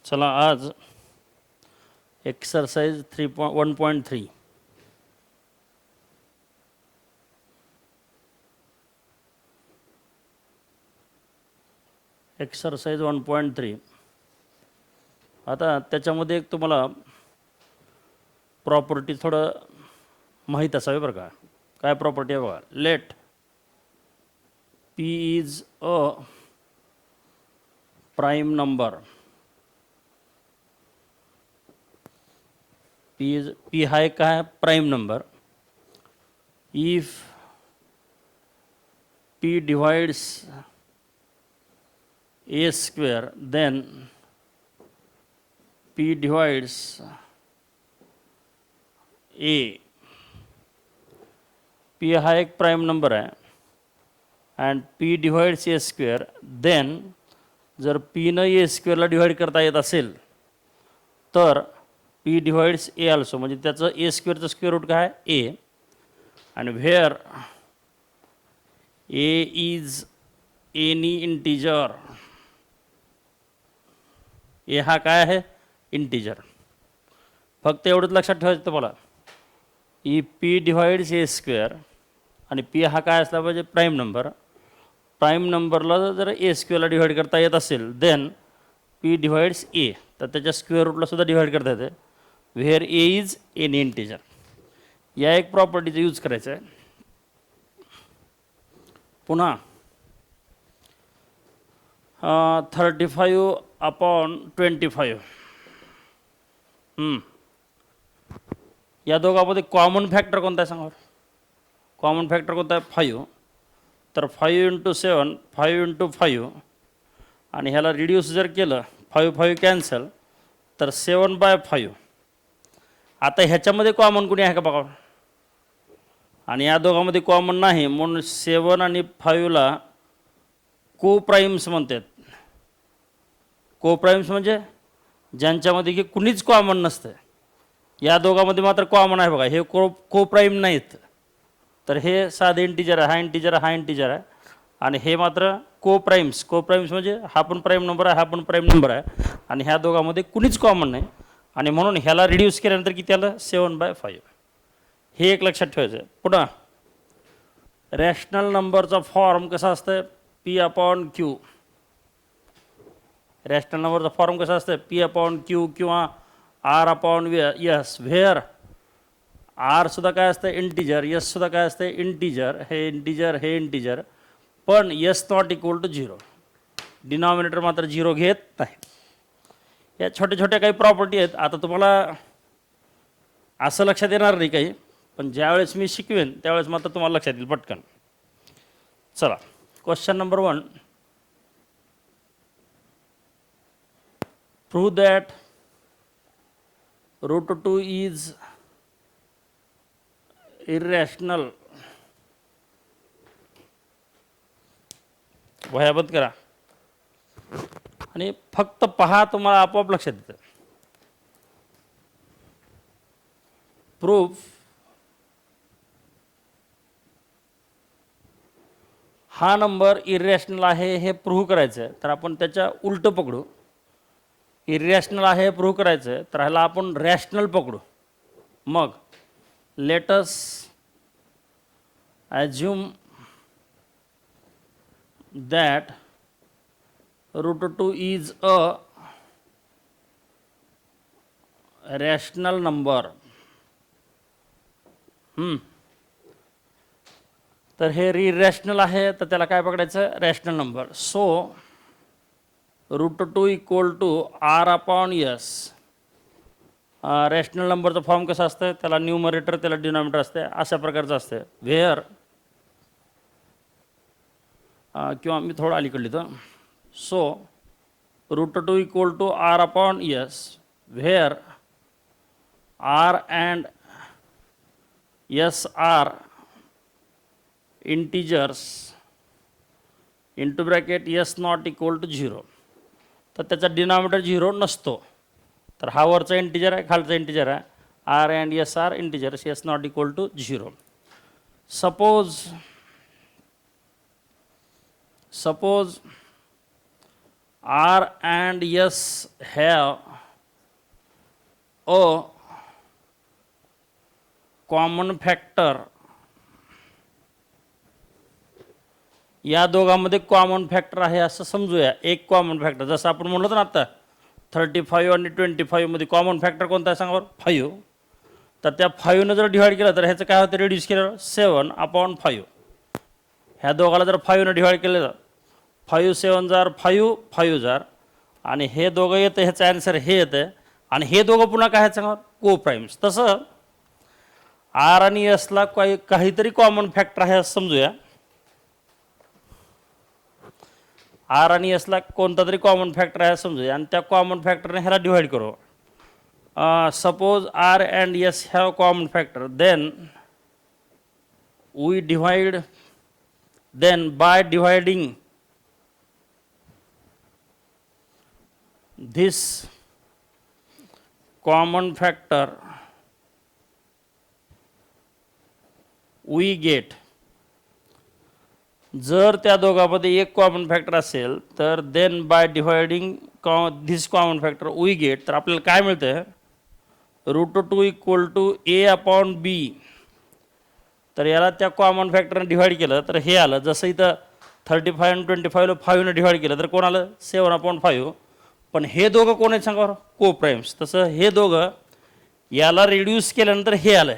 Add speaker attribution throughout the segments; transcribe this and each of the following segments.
Speaker 1: चला आज exercise 1.3 exercise 1.3 आता त्याच्यामध्ये एक तुम्हाला प्रॉपर्टी थोडं माहीत असावी बरं का. काय प्रॉपर्टी आहे बघा. Let P is a prime number. P हा एक काय prime number. If P divides a square then p divides a. p हा एक प्राइम नंबर आहे and p divides a square. Then जर p न a स्क्वेअरला डिवाइड करता येत असेल तर p डिवाइड्स a ऑल्सो, म्हणजे त्याचं a स्क्वेअरचं स्क्वेअर रूट काय आहे a. आणि where a is any integer. A हा काय आहे इंटिजर. फक्त एवढंच लक्षात ठेवायचं तुम्हाला. ई पी डिवाइड्स ए स्क्वेअर आणि पी हा काय असला पाहिजे प्राईम नंबर. प्राईम नंबरला जर ए स्क्वेअरला डिवाइड करता येत असेल देन पी डिवाइड्स ए, तर त्याच्या स्क्वेअर रूटला सुद्धा डिवाइड करता येते. Where A is any integer. या एक प्रॉपर्टीचा यूज करायचा आहे. पुन्हा 35/25. या दोघांमध्ये कॉमन फॅक्टर कोणता आहे सांगा. कॉमन फॅक्टर कोणता आहे 5. तर 5 × 7 5 × 5 आणि ह्याला रिड्यूस जर केलं 5 कॅन्सल तर 7/5. आता ह्याच्यामध्ये कॉमन कोणी आहे का बघा. आणि या दोघांमध्ये कॉमन नाही म्हणून 7 आणि 5ला को प्राईम्स म्हणतात. को प्राईम्स म्हणजे ज्यांच्यामध्ये की कुणीच कॉमन नसतं. या दोघांमध्ये मात्र कॉमन आहे बघा. हे को प्राईम नाहीत. तर हे साधे इंटिजर आहे, हा इंटिजर आहे, हा इंटिजर आहे. आणि हे मात्र को प्राईम्स. को प्राईम्स म्हणजे हा पण प्राईम नंबर आहे, हा पण प्राईम नंबर आहे. आणि ह्या दोघांमध्ये कुणीच कॉमन नाही. आणि म्हणून ह्याला रिड्यूस केल्यानंतर किती आलं 7/5. हे एक लक्षात ठेवायचं. पुन्हा रॅशनल नंबरचा फॉर्म कसा असतं P/Q. रॅशनल नंबरचा फॉर्म कसा असतं P/Q किंवा R/S. व्हेअर आर सुद्धा काय असतं इंटिजर, एस सुद्धा काय असतं इंटिजर. हे इंटिजर, हे इंटिजर, पण S not equal to 0. Denominator मात्र 0 घेत नाही. या छोट्या छोट्या काही प्रॉपर्टी आहेत. आता तुम्हाला असं लक्षात येणार नाही काही, पण ज्यावेळेस मी शिकवेन त्यावेळेस मात्र तुम्हाला लक्षात येईल पटकन. चला question number 1. Prove that √2 is irrational. वह्या बंद करा आणि फक्त पहा, तुम्हाला आपोआप लक्षात येतं. प्रूफ हा नंबर इरॅशनल आहे हे प्रूव्ह करायचं आहे. तर आपण त्याच्या उलटं पकडू. इरॅशनल आहे हे प्रूव्ह करायचं आहे तर ह्याला आपण रॅशनल पकडू. मग let's assume that √2 is a rational number. तर हे इरॅशनल आहे तर त्याला काय पकडायचं rational number. So √2 equal to R/S. रॅशनल नंबरचं फॉर्म कसं असतं त्याला न्यूमरेटर त्याला डिनॉमिनेटर असते अशा प्रकारचं असतं. व्हेअर किंवा मी थोडं अलीकडे लिहितो. So √2 equal to R/S. Where R and S are integers into bracket S not equal to 0. तर त्याचा डिनॉमिनेटर 0 नसतो. तर हा वरचा इंटिजर आहे, खालचा इंटिजर आहे. R and S are integers, S not equal to 0. Suppose R and S have a common factor. या दोघांमध्ये कॉमन फॅक्टर आहे असं समजूया. एक कॉमन फॅक्टर, जसं आपण म्हणलो ना आता 35 आणि 25 मध्ये कॉमन फॅक्टर कोणता आहे सांगा बरं? 5. तर त्या 5ने जर डिवाईड केलं तर ह्याचं काय होतं? रिड्यूस केलं 7/5. ह्या दोघाला जर 5ने डिवाईड केलं तर 5 7 जार 5 5 जार, आणि हे दोघं येतं, ह्याचं ॲन्सर हे येतं. आणि हे दोघं पुन्हा काय आहेत सांगा? को प्राईम्स. तसं आर आणि एसला काहीतरी कॉमन फॅक्टर आहे असं समजूया. आर आणि एसला कोणता तरी कॉमन फॅक्टर आहे समजूया, आणि त्या कॉमन फॅक्टरने ह्याला डिवाईड करू. Suppose R and S have common factor, then we divide, then by dividing this common factor we get. जर त्या दोघांमध्ये एक कॉमन फॅक्टर असेल तर then by dividing this common factor we get, तर आपल्याला काय मिळतं? √2 = a/b. तर याला त्या कॉमन फॅक्टरने डिवाईड केलं तर हे आलं. जसं इथं 35 आणि 25ला 5ने डिवाईड केलं तर कोण आलं? 7/5. पण हे दोघं कोण आहेत सांगा बरं? को प्राईम्स. तसं हे दोघं याला रिड्यूस केल्यानंतर हे आलं.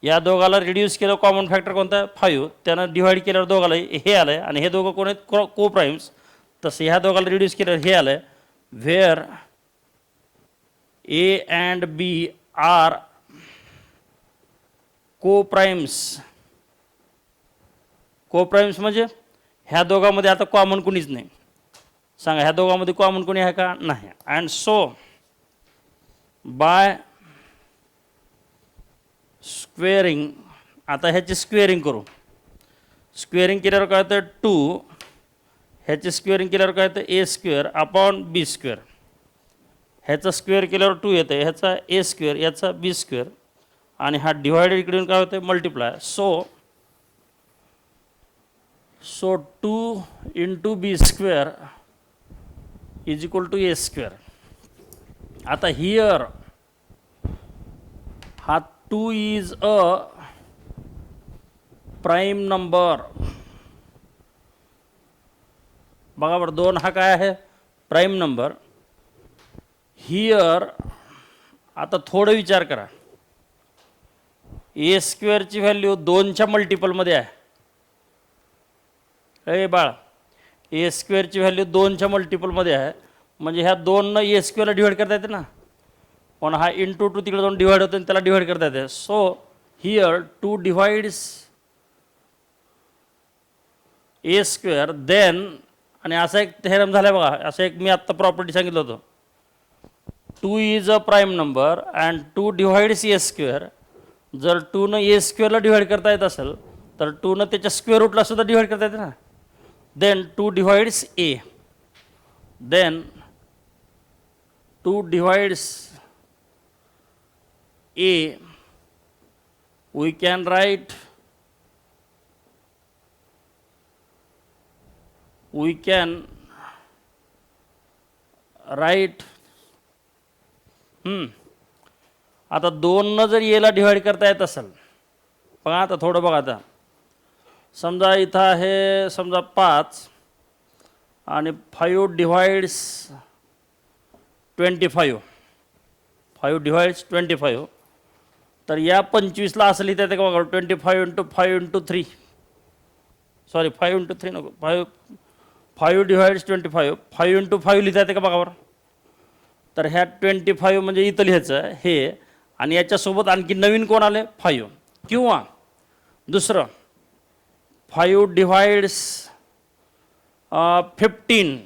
Speaker 1: या दोघाला रिड्यूस केलं, कॉमन फॅक्टर कोणता? 5. त्यानं डिवाईड केल्यावर दोघाला हे आलं, आणि हे दोघं कोण आहेत? को प्राईम्स. तसं ह्या दोघाला रिड्यूस केल्यावर हे आलं. Where A and B are coprimes. को प्राईम्स म्हणजे ह्या दोघांमध्ये आता कॉमन कोणीच नाही. सांगा, ह्या दोघांमध्ये कॉमन कोणी आहे का? नाही. अँड सो बाय स्क्वेअरिंग, आता ह्याची स्क्वेअरिंग करू. स्क्वेअरिंग केल्यावर काय होतं? 2. ह्याची स्क्वेअरिंग केल्यावर काय होतं? a²/b². ह्याचं स्क्वेअर केल्यावर 2 येतं, ह्याचा a², याचा b², आणि हा डिवायडेड इकडून काय होतं? मल्टिप्लाय. So 2 × b² = a². आता हिअर हा 2 इज अ प्राईम नंबर. बघा बरं, 2 हा काय आहे? Prime number. हिअर आता थोडं विचार करा. a² ची व्हॅल्यू 2च्या मल्टिपलमध्ये आहे. ए बाळ, a² ची व्हॅल्यू 2च्या मल्टिपलमध्ये आहे, म्हणजे ह्या 2नं a² ला डिवाईड करता येते ना. पण हा × 2 तिकडे जाऊन डिवाईड होतो आणि त्याला डिवाईड करता येते. So here 2 divides a², then, आणि असा एक थेरम झाला बघा. असं एक मी आत्ता प्रॉपर्टी सांगितलं होतं. 2 is a prime number and 2 divides a². जर 2नं a² ला डिवाईड करता येत असेल तर 2नं त्याच्या स्क्वेअर रूटला सुद्धा डिवाईड करता येते ना. Then 2 divides a. Then 2 divides a. We can write आता 2नं जर एला डिवाईड करता येत असेल, बघा आता थोडं बघा. आता समजा इथं आहे समजा 5 आणि 5 डिवाइड्स 25. 5 डिवाइड्स 25. तर या 25ला असं लिहिता येते का बघा? 25 × 5 × 3. सॉरी, 5 × 3 नको, 5 डिवाइड्स 25. 5 × 5 लिहिता येते का बघा बरं? तर ह्या 25 म्हणजे इथं लिहायचं हे, आणि याच्यासोबत आणखी नवीन कोण आले? 5. किंवा दुसरं 5 डिवाइड्स 15.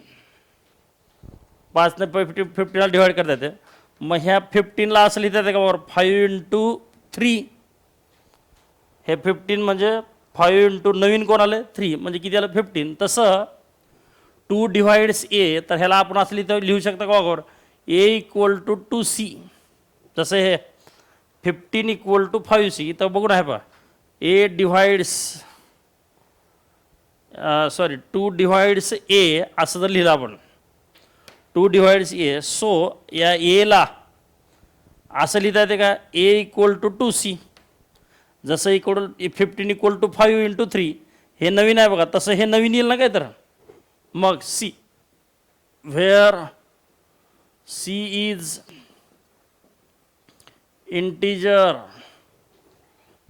Speaker 1: 5ने 15ला डिवाईड करता येते. मग ह्या 15ला असं लिहिता येते का बरोबर? 5 × 3. हे 15 म्हणजे 5 × नवीन कोण आले? 3, म्हणजे किती आलं? 15. तसं 2 डिवाइड्स a, तर ह्याला आपण असं लिहू शकता का बरोबर? a = 2c. तसं हे 15 = 5c. तर बघून आहे पहा, a डिवाइड्स सॉरी 2 डिवाइड्स ए असं जर लिहिलं आपण 2 डिवाइड्स ए, सो या एला असं लिहिता येते का ए इक्वल टू 2c. जसं 15 = 5 × 3 हे नवीन आहे बघा, तसं हे नवीन येईल ना काय तर. मग C where C is integer,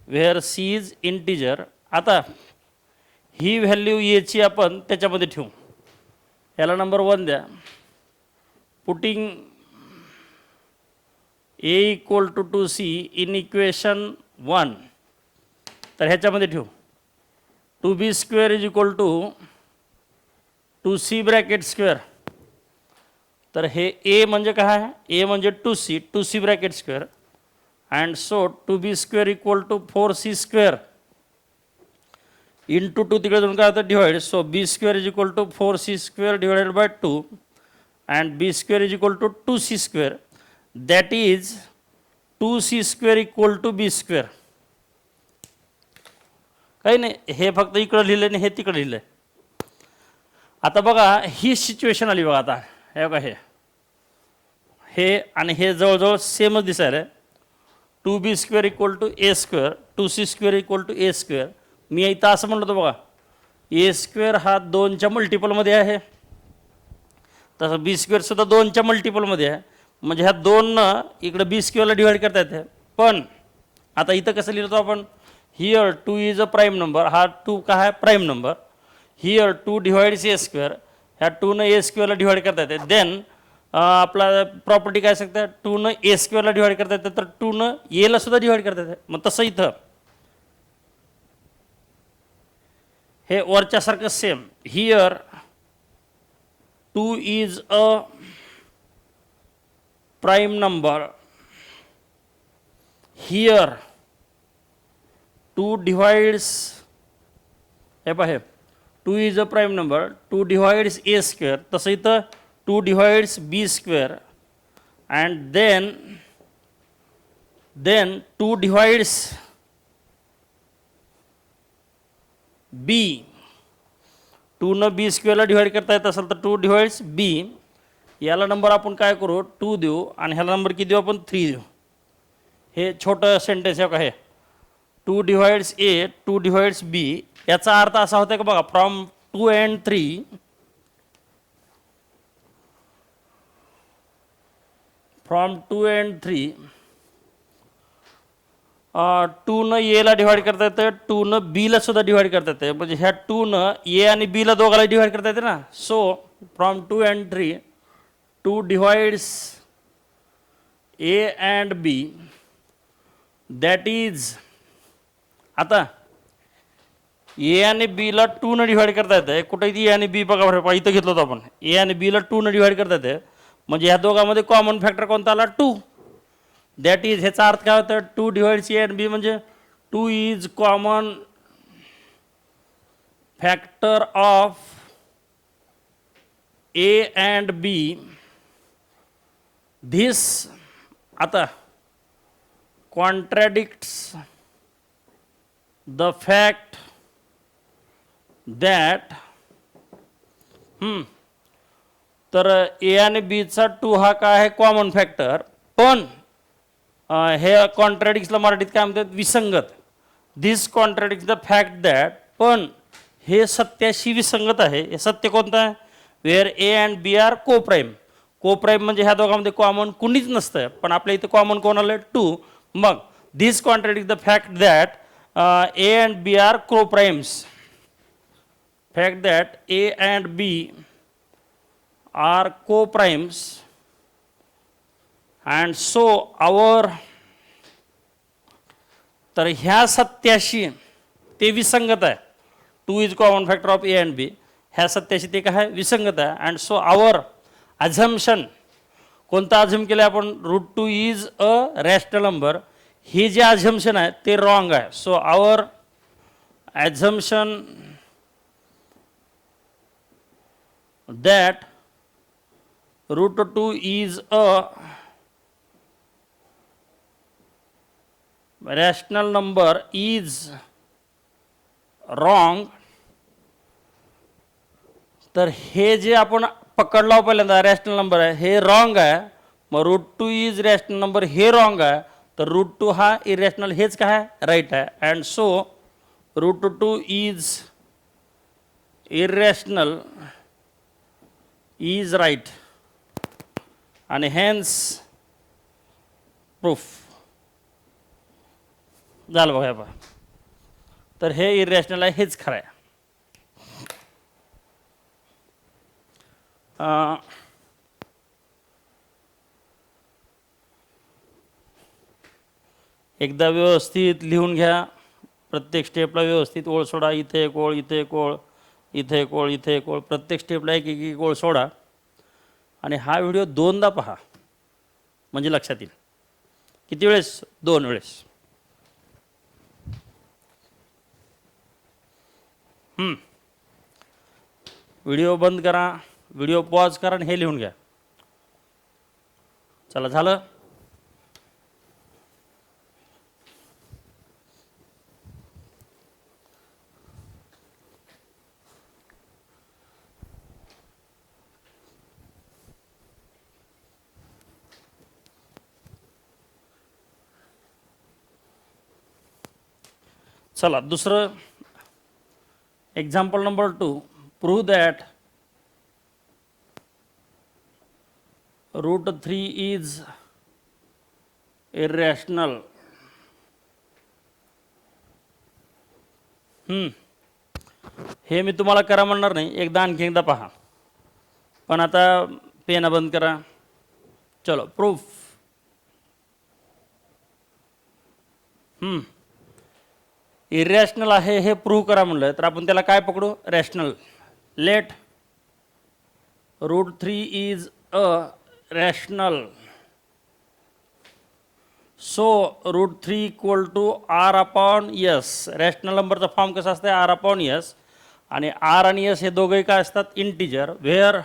Speaker 1: where C is integer. आता ही व्हॅल्यू एची आपण त्याच्यामध्ये ठेवू. याला नंबर 1 द्या. Putting A equal to 2c in equation 1. तर ह्याच्यामध्ये ठेवू 2b² is equal to 2c bracket square. तर हे ए म्हणजे काय आहे, ए म्हणजे 2c bracket square. And so 2b² equal to 4c² into 2 तिकडे जाऊन काय होतं divide. So b² is equal to 4c² divided by 2 and b² is equal to 2c². That is 2c² equal to b². काही नाही, हे फक्त इकडं लिहिलं आणि हे तिकडं लिहिलं. आता बघा ही सिच्युएशन आली बघा. आता हे बघा हे आणि हे जवळजवळ सेमच दिसायला. 2b² equal to a², 2c² equal to a². मी इथं असं म्हणलं होतं बघा a² हा 2च्या मल्टिपलमध्ये आहे, तसं b² सुद्धा 2च्या मल्टिपलमध्ये आहे. म्हणजे ह्या 2 इकडं b² डिवाइड करता येते. पण आता इथं कसं लिहिलं होतं आपण, here 2 is a prime number. हा 2 काय आहे prime number. Here 2 divides a², ह्या 2 a² डिवाइड करता येते. देन आपला प्रॉपर्टी काय सांगते 2 a² डिवाइड करता येते, तर 2 एला सुद्धा डिवाइड करता येते. मग तसं इथं हे वरच्यासारखं same. Here 2 is a prime number. Here 2 divides, हे पहा 2 is a prime number, 2 divides a². तसं इथं 2 divides b² and then 2 divides b. 2 न b² डिवाइड करता येत असेल तर 2 डिवाइड्स b. याला नंबर आपण काय करू 2 देऊ आणि ह्याला नंबर किती देऊ आपण 3 देऊ. हे छोटं सेंटेन्स आहे. 2 डिवाइड्स a, 2 डिवाइड्स b. याचा अर्थ असा होता की बघा फ्रॉम 2 and 3, फ्रॉम 2 and 3 2 न एला डिवाइड करता येतं, 2 न बीला सुद्धा डिवाइड करता येते. म्हणजे ह्या 2 न ए आणि बीला दोघाला डिवाइड करता येते ना. So from 2 and 3 2 divides A and B. That is, आता ए आणि बीला 2 न डिवाइड करता येते. कुठे ए आणि बी बघा बरं, इथं घेतलं होतं आपण. ए आणि बीला 2 न डिवाइड करता येते. म्हणजे ह्या दोघांमध्ये कॉमन फॅक्टर कोणता आला 2. दॅट इज, ह्याचा अर्थ काय होतं 2 डिवाइड्स ए अँड बी म्हणजे 2 is common factor of A and B. This आता कॉन्ट्रॅडिक्ट्स द फॅक्ट दॅट, तर ए आणि बीचा 2 हा काय आहे कॉमन फॅक्टर. पण हे कॉन्ट्रॅडिक्ट्सला मराठीत काय म्हणतात विसंगत. This contradicts the fact that, पण हे सत्याशी विसंगत आहे. हे सत्य कोणतं आहे, where A and B are coprime. Coprime म्हणजे ह्या दोघांमध्ये कॉमन कुणीच नसतं, पण आपल्या इथं कॉमन कोण आलं 2. मग this contradict the fact that A and B are coprimes. Fact that A and B are coprimes and so our. तर ह्या सत्याशी ते विसंगत आहे. 2 is common factor of A and B. ह्या सत्याशी ते काय विसंगत आहे. अँड सो आवर अझम्पशन, कोणता अझम्प केलं आपण √2 इज अ रॅशनल नंबर. हे जे अझम्पशन आहे ते रॉंग आहे. So our assumption that √2 is a rational number is wrong. तर हे जे आपण पकडला पहिल्यांदा रॅशनल नंबर आहे हे रॉंग आहे, मग √2 इज रॅशनल नंबर हे रॉंग आहे, तर √2 हा इरॅशनल हेच काय आहे राईट आहे. And so √2 is irrational is right आणि हेन्स प्रूफ झालं बघा बा. तर हे इरॅशनल आहे हेच खरं आहे. एकदा व्यवस्थित लिहून घ्या, प्रत्येक स्टेपला व्यवस्थित ओळ सोडा. इथे एक ओळ, इथे एक ओळ, इथे एक ओळ, इथे एक ओळ, प्रत्येक स्टेपला एक एक ओळ सोडा आणि हा व्हिडिओ 2दा पहा म्हणजे लक्षात येईल. किती वेळेस? 2 वेळेस. व्हिडिओ बंद करा, व्हिडिओ पॉज करा आणि हे लिहून घ्या. चला झालं. चला दुसरं example number 2. Prove that √3 is irrational. हे मी तुम्हाला करा म्हणणार नाही, एकदा आणखी एकदा पहा. पण आता पेन बंद करा. चलो प्रूफ. इरॅशनल आहे हे प्रूव्ह करा म्हणलं तर आपण त्याला काय पकडू? Rational. Let √3 is a rational. So √3 equal to R/S. Rational नंबरचा फॉर्म कसा असतं? R/S. आणि R आणि S हे दोघंही काय असतात? Integer. Where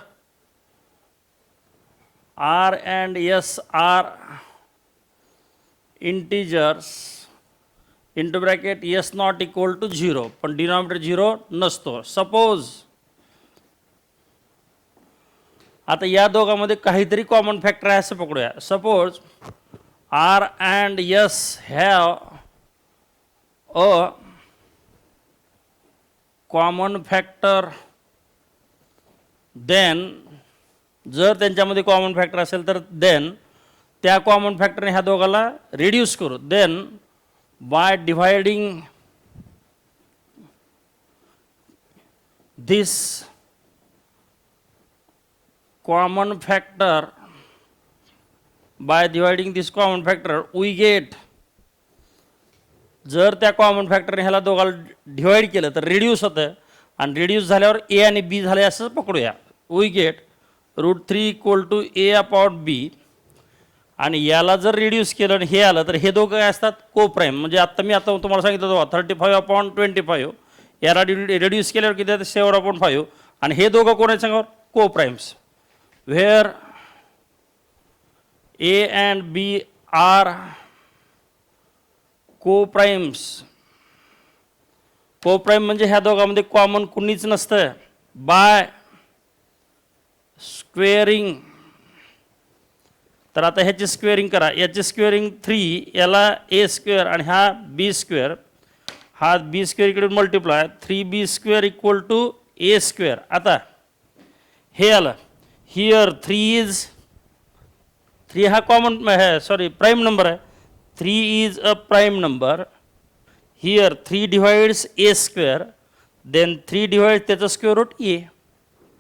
Speaker 1: R and S are integers into bracket S not equal to 0. पण डिनॉमिनेटर 0 नसतो. सपोज आता या दोघांमध्ये काहीतरी कॉमन फॅक्टर आहे असं पकडूया. Suppose R and S have a common factor, then जर त्यांच्यामध्ये कॉमन फॅक्टर असेल तर देन त्या कॉमन फॅक्टरने ह्या दोघाला रिड्यूस करू. Then by dividing this common factor, by dividing this common factor we get, जर त्या कॉमन फॅक्टरने ह्याला दोघाला डिवाइड केलं तर रिड्यूस होतं आणि रिड्यूस झाल्यावर ए आणि बी झाले असं पकडूया. We get √3 equal to A/B. आणि याला जर रिड्यूस केलं आणि हे आलं तर हे दोघं काय असतात? को प्राईम. म्हणजे आता तुम्हाला सांगितलं होतं 35/25. याला रिड्यूस केल्यावर किती आहे? 7/5. आणि हे दोघं कोण आहेत सांगा? Coprimes. Where A and B are co-primes. co-prime म्हणजे ह्या दोघांमध्ये कॉमन कुणीच नसतं. By squaring. तर आता ह्याची स्क्वेअरिंग करा. याची स्क्वेअरिंग 3, याला A² आणि हा B². हा B² इकडे multiply 3B² equal to A². आता हे आलं. हिअर 3 हा कॉमन है, सॉरी प्राइम नंबर आहे. 3 is a prime number. Here 3 divides A². Then 3 divides त्याचं स्क्वेअर रूट A.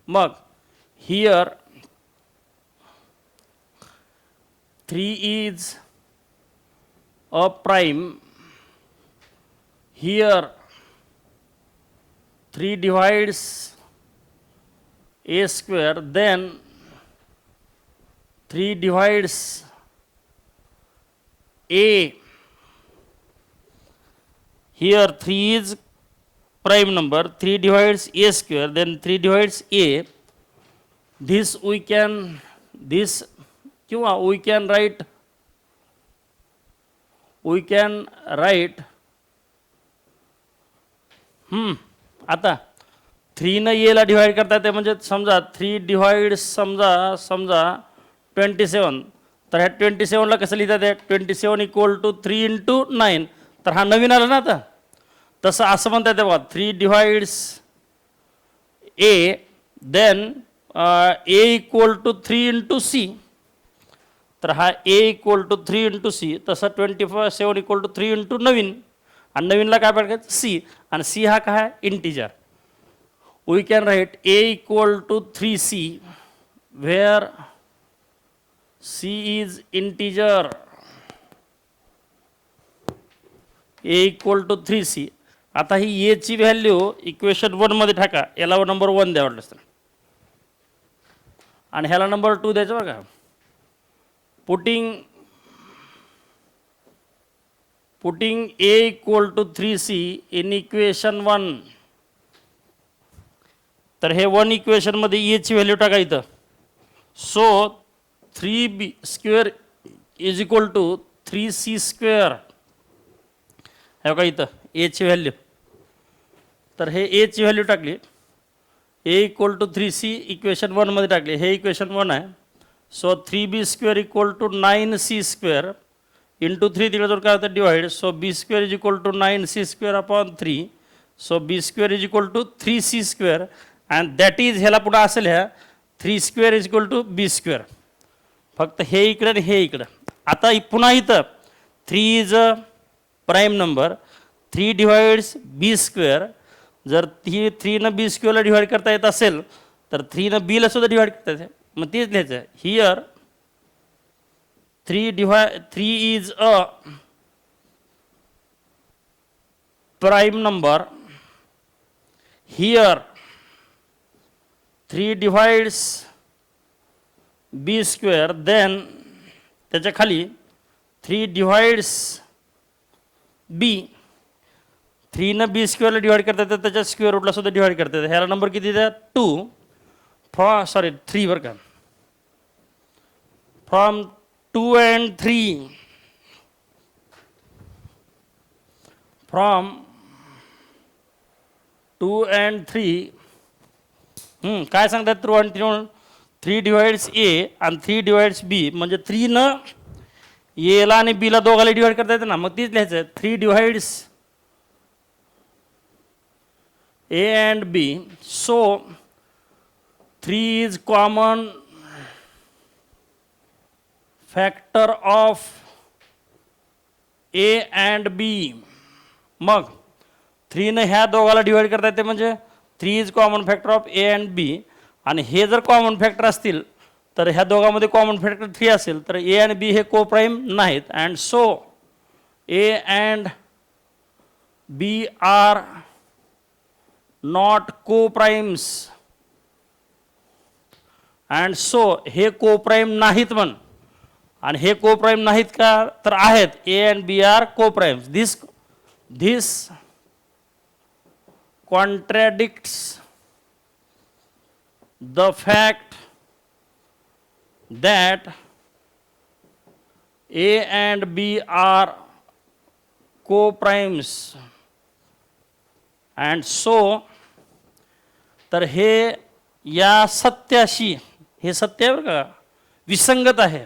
Speaker 1: मग here 3 is a prime. Here 3 divides A². Then 3 divides A. Here 3 is prime number. 3 divides A². Then 3 divides A. This we can write. आता 3 एला divide करता येते म्हणजे समजा 3 divide समजा 27, तर ह्या 27ला कसं लिहितात आहे 27 इक्वल टू 3 इंटू 9, तर हा नवीन आला ना आता. तसं असं म्हणता येते बघा 3 divides A then A equal to 3 into सी, तर हा ए इक्वल टू 3 इंटू सी, तसं 27 इक्वल टू 3 इंटू नवीन, आणि नवीनला काय पाहिजे सी, आणि सी हा काय आहे integer. We can write a equal to 3c where c is integer. a equal to 3c. आता ही a ची व्हॅल्यू इक्वेशन 1 मध्ये टाका, याला नंबर 1 द्यावा लागतं आणि ह्याला नंबर 2 द्यायचा बघा. Putting a equal to 3c in equation 1, तर हे 1 इक्वेशनमध्ये ए ची व्हॅल्यू टाका इथं. So 3b square is equal to 3c square, हे बघा इथं ए ची व्हॅल्यू. तर हे ए ची व्हॅल्यू टाकली, ए इक्वल टू 3c इक्वेशन 1 मध्ये टाकली, हे इक्वेशन 1 आहे. So 3b square equal to 9c square into 3 दिलं तर काय होतं divide. So B square is equal to 9c square upon 3. So B square is equal to 3c square, and that is ह्याला पुढं असेल ह्या 3 square is equal to B square. फक्त हे इकडं आणि हे इकडं. आता पुन्हा इथं 3 is a prime number, 3 divides b square. जर 3 बी स्क्वेअरला डिवाइड करता येत असेल तर 3 बीला सुद्धा डिवाइड करता येते, मग तेच लिहायचं. Here 3 is a prime number, here 3 divides b square, then त्याच्या खाली 3 डिवाइड्स बी. 3 बी स्क्वेअरला डिवाइड करता येतं, त्याच्या स्क्वेअर रूटला सुद्धा डिवाइड करता येतं. ह्याला नंबर किती द्या 2, 3 बरं का. फ्रॉम 2 and 3, फ्रॉम 2 and 3 काय सांगतात 2 and 3, 3 डिवाइड्स ए आणि 3 डिवाइड्स बी, म्हणजे 3 न एला आणि बीला दोघाला डिवाइड करता येतं ना, मग तीच लिहायचं 3 divides A and B. So 3 is common factor of A and B. मग 3 न ह्या दोघाला डिवाइड करता येते, म्हणजे 3 is common factor of A and B. आणि हे जर कॉमन फॅक्टर असतील तर ह्या दोघांमध्ये कॉमन फॅक्टर 3 असेल तर ए आणि बी हे को प्राईम नाहीत. And so a and B are not coprimes. And so हे को प्राईम नाहीत म्हण, आणि हे को प्राईम नाहीत का तर आहेत. ए अँड बी आर को प्राईम्स. दिस contradicts the fact that A and B are co-primes, and so तर हे या सत्याशी, हे सत्य आहे बरं का, विसंगत आहे.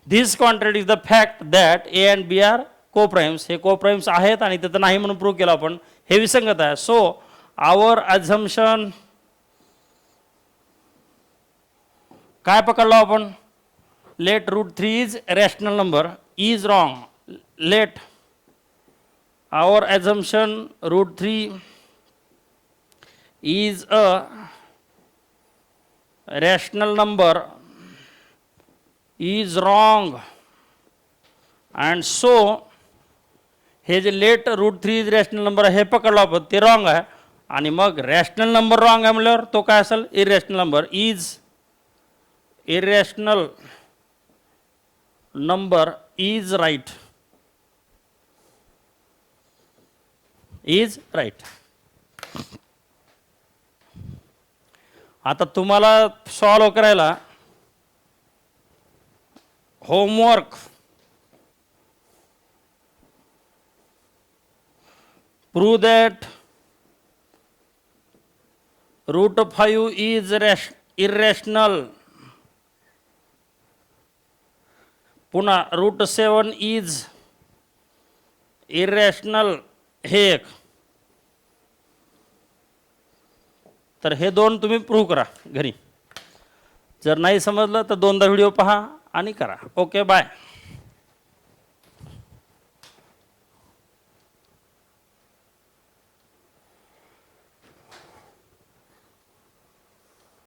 Speaker 1: This contradict the fact that A and B are coprimes, हे को प्राईम्स आहेत आणि तिथं नाही म्हणून प्रूव्ह केलं आपण, हे विसंगत आहे. सो आवर अझम्पशन काय पकडलो आपण, let √3 is rational number is wrong. Let our assumption √3 is a rational number is wrong. And so हे जे लेट √3 इज रॅशनल नंबर आहे हे पकडलो आपण, ते रॉंग आहे. आणि मग रॅशनल नंबर रॉंग आहे म्हणल्यावर तो काय असेल irrational number. Irrational number is right. Is right. आता तुम्हाला सॉल्व करायला homework prove that √5 is irrational. पुन्हा √7 इज इरेशनल. हे एक. तर हे दोन तुम्ही प्रूव्ह करा घरी. जर नाही समजलं तर दोनदा व्हिडिओ पहा आणि करा. Okay bye.